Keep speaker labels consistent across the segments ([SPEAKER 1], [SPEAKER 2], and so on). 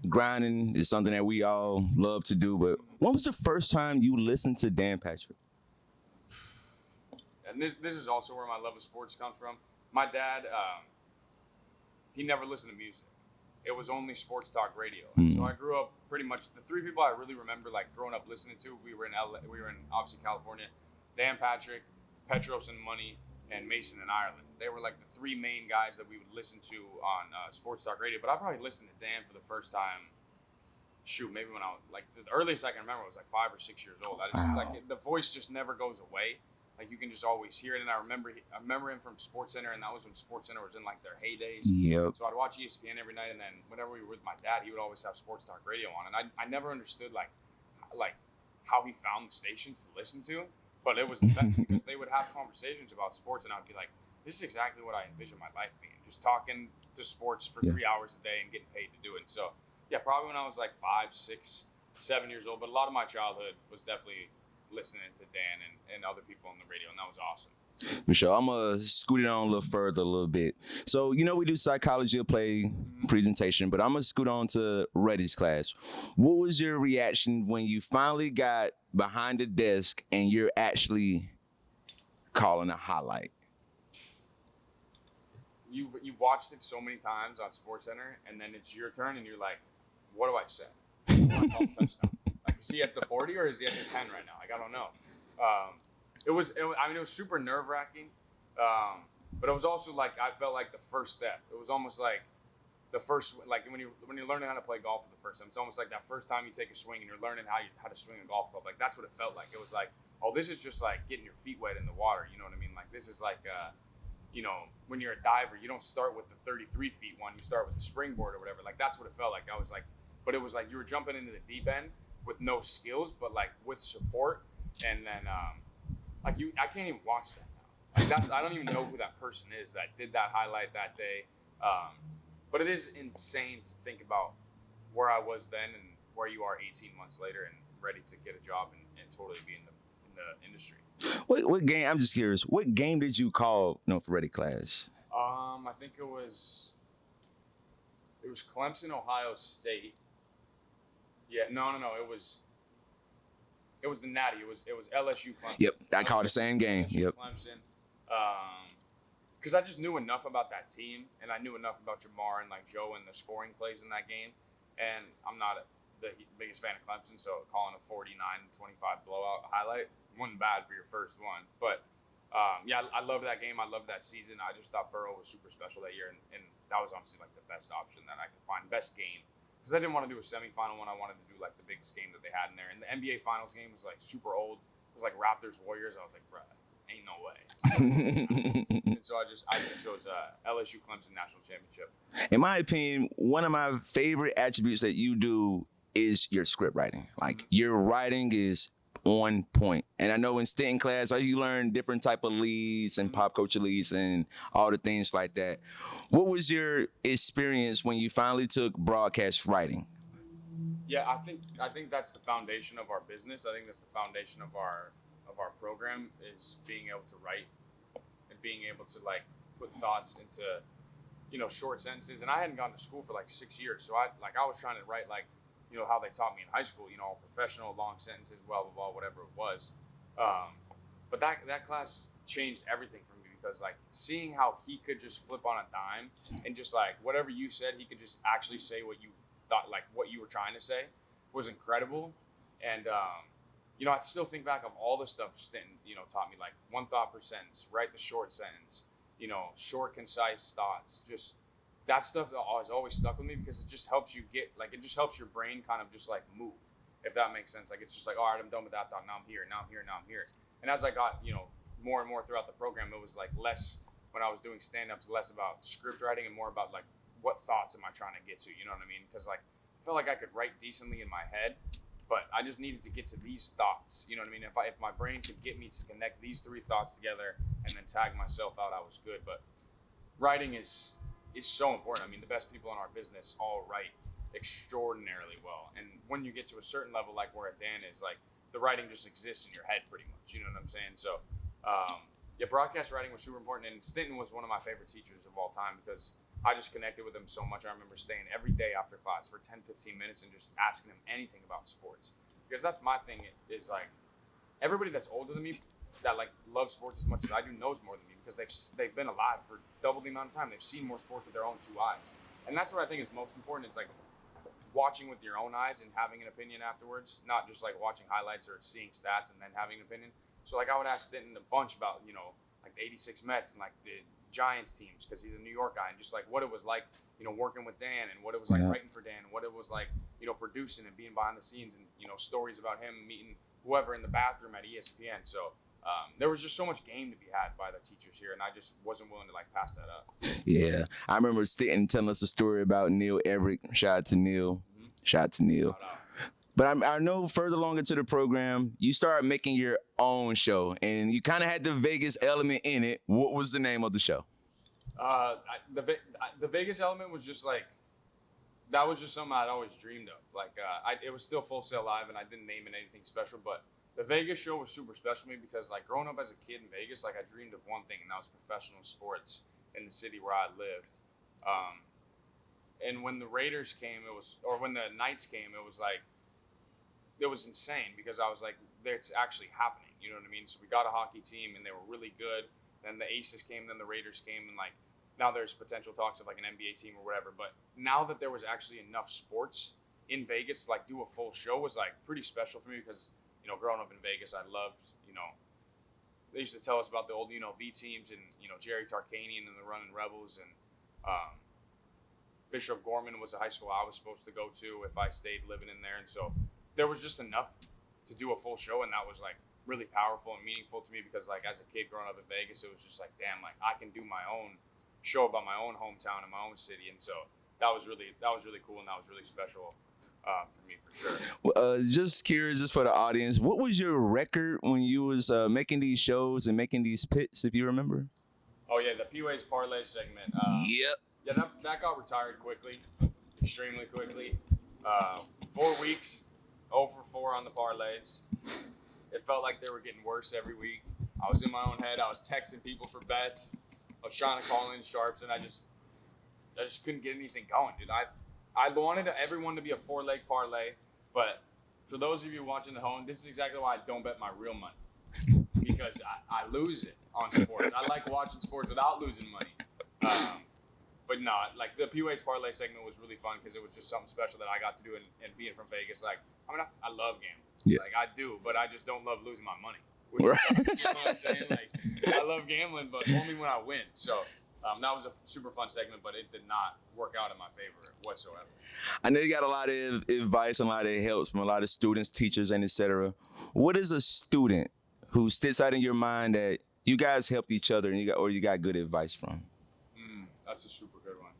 [SPEAKER 1] grinding is something that we all love to do. But when was the first time you listened to Dan Patrick?
[SPEAKER 2] And this is also where my love of sports comes from. My dad, he never listened to music. It was only sports talk radio. So I grew up pretty much, the three people I really remember like growing up listening to, we were in obviously California, Dan Patrick, Petros and Money, and Mason in Ireland. They were like the three main guys that we would listen to on sports talk radio. But I probably listened to Dan for the first time, maybe when I was like, the earliest I can remember was like 5 or 6 years old. I just like, the voice just never goes away. Like you can just always hear it, and I remember him from SportsCenter, and that was when SportsCenter was in like their heydays.
[SPEAKER 1] Yep.
[SPEAKER 2] So I'd watch ESPN every night, and then whenever we were with my dad, he would always have sports talk radio on, and I never understood like how he found the stations to listen to, but it was the best because they would have conversations about sports, and I'd be like, this is exactly what I envision my life being, just talking to sports for 3 hours a day and getting paid to do it. And so yeah, probably when I was like 5, 6, 7 years old, but a lot of my childhood was definitely listening to Dan and other people on the radio, and that was awesome.
[SPEAKER 1] For sure. I'm going to scoot it on a little further a little bit. So, we do psychology of play presentation, but I'm going to scoot on to Rutledge class. What was your reaction when you finally got behind the desk and you're actually calling a highlight?
[SPEAKER 2] You've watched it so many times on SportsCenter, and then it's your turn, and you're like, what do I say? What do I call touchdown? Like, is he at the 40 or is he at the 10 right now? Like, I don't know. It was super nerve-wracking, but it was also like I felt like the first step. It was almost like the first, like when you're learning how to play golf for the first time. It's almost like that first time you take a swing and you're learning how to swing a golf club. Like that's what it felt like. It was like, oh, this is just like getting your feet wet in the water. You know what I mean? Like this is like, when you're a diver, you don't start with the 33 feet one. You start with the springboard or whatever. Like that's what it felt like. I was like, but it was like you were jumping into the deep end with no skills, but like with support, and then I can't even watch that now. Like I don't even know who that person is that did that highlight that day. But it is insane to think about where I was then and where you are 18 months later and ready to get a job and totally be in the industry.
[SPEAKER 1] What game? I'm just curious. What game did you call for Ready class?
[SPEAKER 2] I think it was Clemson, Ohio State. Yeah, no. It was the Natty. It was LSU Clemson.
[SPEAKER 1] Yep, I called the same game.
[SPEAKER 2] LSU,
[SPEAKER 1] yep.
[SPEAKER 2] Clemson. Because I just knew enough about that team, and I knew enough about Jamar and like Joe and the scoring plays in that game. And I'm not the biggest fan of Clemson, so calling a 49-25 blowout highlight wasn't bad for your first one. But I loved that game. I loved that season. I just thought Burrow was super special that year, and that was honestly like the best option that I could find, best game. Because I didn't want to do a semifinal one. I wanted to do like the biggest game that they had in there. And the NBA Finals game was like super old. It was like Raptors Warriors. I was like, bruh, ain't no way. And so I just chose LSU Clemson National Championship.
[SPEAKER 1] In my opinion, one of my favorite attributes that you do is your script writing. Like your writing is on point. And I know in Stanton class, you learn different type of leads and pop culture leads and all the things like that. What was your experience when you finally took broadcast writing?
[SPEAKER 2] Yeah, I think that's the foundation of our business. I think that's the foundation of our program is being able to write and being able to like put thoughts into short sentences. And I hadn't gone to school for like 6 years, so I was trying to write like how they taught me in high school, professional long sentences, blah blah blah, whatever it was. But that class changed everything for me because like seeing how he could just flip on a dime and just like whatever you said, he could just actually say what you thought, like what you were trying to say, was incredible. And I still think back of all the stuff Stanton, taught me, like one thought per sentence, write the short sentence, short, concise thoughts. Just that stuff has always stuck with me because it just helps you it just helps your brain kind of just like move, if that makes sense. Like it's just like, all right, I'm done with that thought. Now I'm here, now I'm here, now I'm here. And as I got, more and more throughout the program, it was like less when I was doing stand-ups, less about script writing and more about like what thoughts am I trying to get to, you know what I mean? Because like I felt like I could write decently in my head, but I just needed to get to these thoughts. You know what I mean? If my brain could get me to connect these 3 thoughts together and then tag myself out, I was good. But writing is so important. I mean, the best people in our business all write extraordinarily well. And when you get to a certain level, like where Dan is, like the writing just exists in your head pretty much. You know what I'm saying? So, broadcast writing was super important. And Stinton was one of my favorite teachers of all time because I just connected with him so much. I remember staying every day after class for 10, 15 minutes and just asking him anything about sports. Because that's my thing is like everybody that's older than me that like loves sports as much as I do knows more than me because they've been alive for double the amount of time. They've seen more sports with their own two eyes. And that's what I think is most important is like watching with your own eyes and having an opinion afterwards, not just like watching highlights or seeing stats and then having an opinion. So like I would ask Stinton a bunch about, you know, like the 86 Mets and like the Giants teams because he's a New York guy and just like what it was like, you know, working with Dan and what it was like writing for Dan, what it was like, you know, producing and being behind the scenes and, you know, stories about him meeting whoever in the bathroom at ESPN. So there was just so much game to be had by the teachers here, and I just wasn't willing to like pass that up.
[SPEAKER 1] Yeah, I remember Stanton telling us a story about Neil Everett. Shout out to Neil.
[SPEAKER 2] Mm-hmm.
[SPEAKER 1] Shout out to Neil. But I know further along into the program, you started making your own show, and you kind of had the Vegas element in it. What was the name of the show?
[SPEAKER 2] The Vegas element was just like, that was just something I'd always dreamed of. Like, it was still Full Sail Live, and I didn't name it anything special, but the Vegas show was super special to me because, like, growing up as a kid in Vegas, like, I dreamed of one thing, and that was professional sports in the city where I lived. And when the Raiders came, when the Knights came, it was like, it was insane because I was like, it's actually happening. You know what I mean? So we got a hockey team, and they were really good. Then the Aces came, then the Raiders came, and, like, now there's potential talks of, like, an NBA team or whatever. But now that there was actually enough sports in Vegas to, like, do a full show was, like, pretty special for me because, you know, growing up in Vegas, I loved, you know, they used to tell us about the old, you know, V teams and, you know, Jerry Tarkanian and the Running Rebels. And Bishop Gorman was a high school I was supposed to go to if I stayed living in there. And so there was just enough to do a full show. And that was, like, really powerful and meaningful to me because, like, as a kid growing up in Vegas, it was just like, damn, like, I can do my own show about my own hometown and my own city. And so that was really cool, and that was really special for me, for sure.
[SPEAKER 1] Well, just curious, just for the audience, what was your record when you was making these shows and making these pits, if you remember?
[SPEAKER 2] Oh yeah, the P-Ways Parlay segment.
[SPEAKER 1] Yep.
[SPEAKER 2] Yeah, that got retired quickly, extremely quickly. 4 weeks, 0 for 4 on the parlays. It felt like they were getting worse every week. I was in my own head. I was texting people for bets. I was trying to call in sharps, and I just couldn't get anything going, dude. I wanted everyone to be a 4-leg parlay, but for those of you watching at home, this is exactly why I don't bet my real money because I lose it on sports. I like watching sports without losing money. But no, like the P-Ways Parlay segment was really fun because it was just something special that I got to do and being from Vegas. Like, I mean, I love gambling.
[SPEAKER 1] Yeah.
[SPEAKER 2] Like, I do, but I just don't love losing my money. You know what I'm saying? Like, I love gambling, but only when I win. So that was a super fun segment, but it did not work out in my favor whatsoever.
[SPEAKER 1] I know you got a lot of advice and a lot of helps from a lot of students, teachers, and etc. What is a student who sticks out in your mind that you guys helped each other and you got good advice from?
[SPEAKER 2] That's a super good one.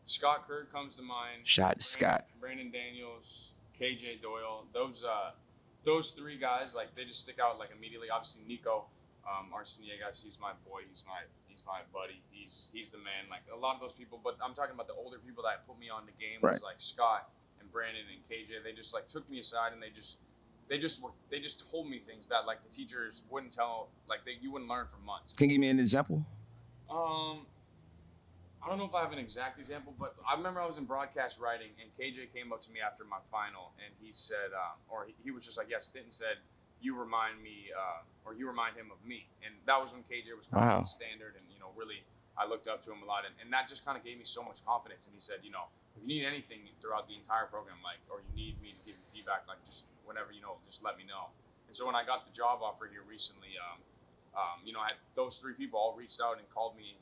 [SPEAKER 2] Scott Kirk comes to mind.
[SPEAKER 1] Shout to Scott.
[SPEAKER 2] Brandon Daniels, KJ Doyle. Those three guys, like, they just stick out like immediately. Obviously Nico Arceniegas, he's my boy. He's my buddy. He's the man. Like a lot of those people, but I'm talking about the older people that put me on the game.
[SPEAKER 1] Right.
[SPEAKER 2] Was like Scott and Brandon and KJ. They just like took me aside and they just told me things that like the teachers wouldn't tell. Like you wouldn't learn for months.
[SPEAKER 1] Can you give me an example?
[SPEAKER 2] I don't know if I have an exact example, but I remember I was in broadcast writing, and KJ came up to me after my final, and he said, he was just like, yeah, Stinton said, you remind me, or you remind him of me. And that was when KJ was kind of standard, and, you know, really, I looked up to him a lot, and that just kind of gave me so much confidence. And he said, you know, if you need anything throughout the entire program, like, or you need me to give you feedback, like, just whenever, you know, just let me know. And so when I got the job offer here recently, you know, I had those three people all reached out and called me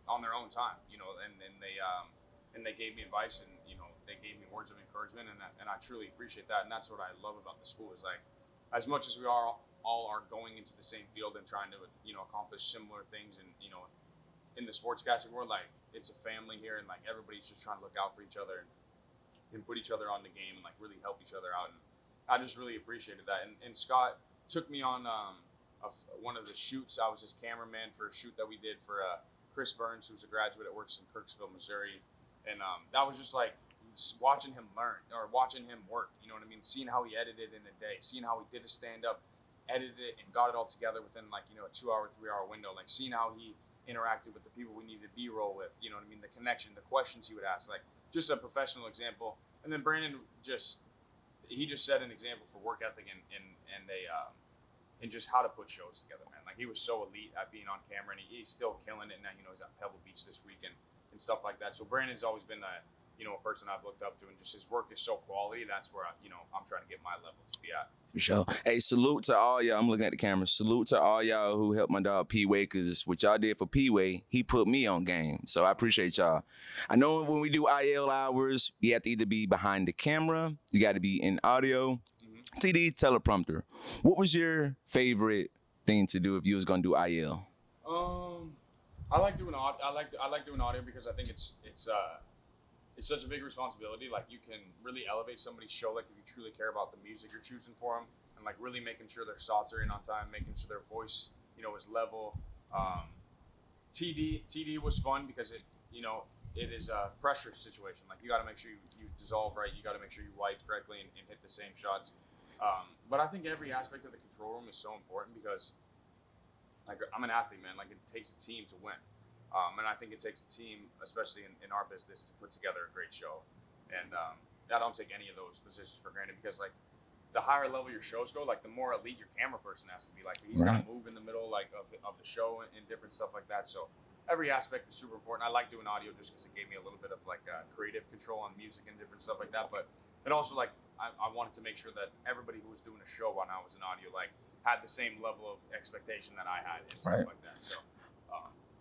[SPEAKER 2] on their own time, you know, and they gave me advice, and, you know, they gave me words of encouragement, and I truly appreciate that. And that's what I love about the school is, like, as much as we all are going into the same field and trying to, you know, accomplish similar things, and, you know, in the sportscasting world, like, it's a family here, and, like, everybody's just trying to look out for each other and put each other on the game and, like, really help each other out. And I just really appreciated that. And Scott took me on one of the shoots. I was his cameraman for a shoot that we did for Chris Burns, who's a graduate that works in Kirksville, Missouri. And that was just like watching him learn or watching him work, you know what I mean? Seeing how he edited in a day, seeing how he did a stand-up, edited it, and got it all together within, like, you know, a 2-hour, 3-hour window. Like, seeing how he interacted with the people we needed B-roll with. You know what I mean? The connection, the questions he would ask, like just a professional example. And then Brandon just set an example for work ethic and just how to put shows together, man. Like he was so elite at being on camera, and he's still killing it. Now, you know, he's at Pebble Beach this weekend and stuff like that. So Brandon's always been a person I've looked up to, and just his work is so quality. That's where I'm trying to get my level to be at.
[SPEAKER 1] For sure. Hey, salute to all y'all. I'm looking at the camera. Salute to all y'all who helped my dog P-Way, because what y'all did for P-Way, he put me on game. So I appreciate y'all. I know when we do IL hours, you have to either be behind the camera, you got to be in audio. TD, teleprompter. What was your favorite thing to do if you was gonna do IL?
[SPEAKER 2] I like doing audio because I think it's such a big responsibility. Like you can really elevate somebody's show, like if you truly care about the music you're choosing for them, and like really making sure their thoughts are in on time, making sure their voice, is level. TD was fun because it is a pressure situation. Like you got to make sure you dissolve right. You got to make sure you wipe correctly and hit the same shots. But I think every aspect of the control room is so important because, like, I'm an athlete, man. Like, it takes a team to win. And I think it takes a team, especially in our business, to put together a great show. And I don't take any of those positions for granted because, like, the higher level your shows go, like, the more elite your camera person has to be. Like, he's got to move in the middle, like, of the show and different stuff like that. So every aspect is super important. I like doing audio just because it gave me a little bit of, like, creative control on music and different stuff like that. But it also, like, I wanted to make sure that everybody who was doing a show when I was in audio, like, had the same level of expectation that I had and stuff like that. So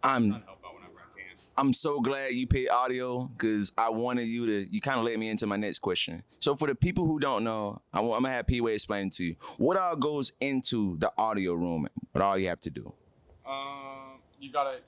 [SPEAKER 2] I'm trying to help out whenever I can.
[SPEAKER 1] I'm so glad you picked audio because I wanted you kind of led me into my next question. So for the people who don't know, I'm going to have P-Way explain to you. What all goes into the audio room? What all you have to do?
[SPEAKER 2] You gotta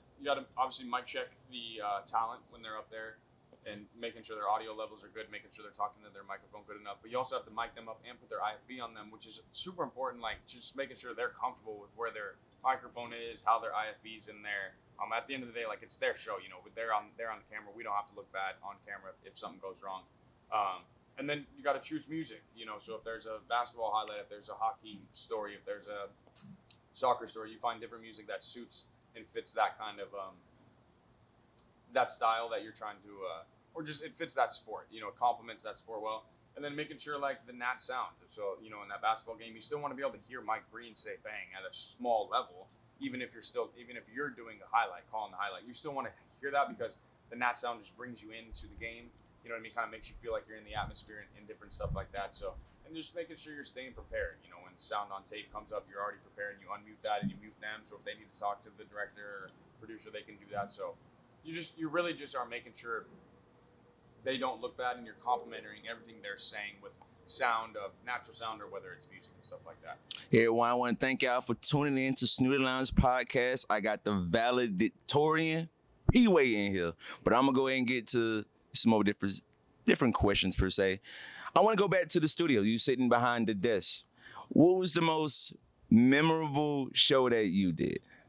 [SPEAKER 2] obviously mic check the talent when they're up there and making sure their audio levels are good, making sure they're talking to their microphone good enough. But you also have to mic them up and put their IFB on them, which is super important, like just making sure they're comfortable with where their microphone is, how their IFB's in there. At the end of the day, like it's their show, they're on the camera. We don't have to look bad on camera if something goes wrong. And then you got to choose music, so if there's a basketball highlight, if there's a hockey story, if there's a soccer story, you find different music that suits and fits that kind of that style that you're trying to or just it fits that sport, it complements that sport well. And then making sure like the nat sound, so in that basketball game you still want to be able to hear Mike Breen say bang at a small level, even if you're doing a highlight, calling the highlight, you still want to hear that because the nat sound just brings you into the game, kind of makes you feel like you're in the atmosphere and different stuff like that. So, and just making sure you're staying prepared, when sound on tape comes up, you're already prepared and you unmute that and you mute them, so if they need to talk to the director or producer, they can do that. So you really just are making sure they don't look bad and you're complimenting everything they're saying with sound of natural sound or whether it's music and stuff like that.
[SPEAKER 1] Hey, everyone, I want to thank y'all for tuning in to Snooty Lounge Podcast. I got the valedictorian P-Way in here, but I'm going to go ahead and get to some more different questions per se. I want to go back to the studio. You sitting behind the desk. What was the most memorable show that you did?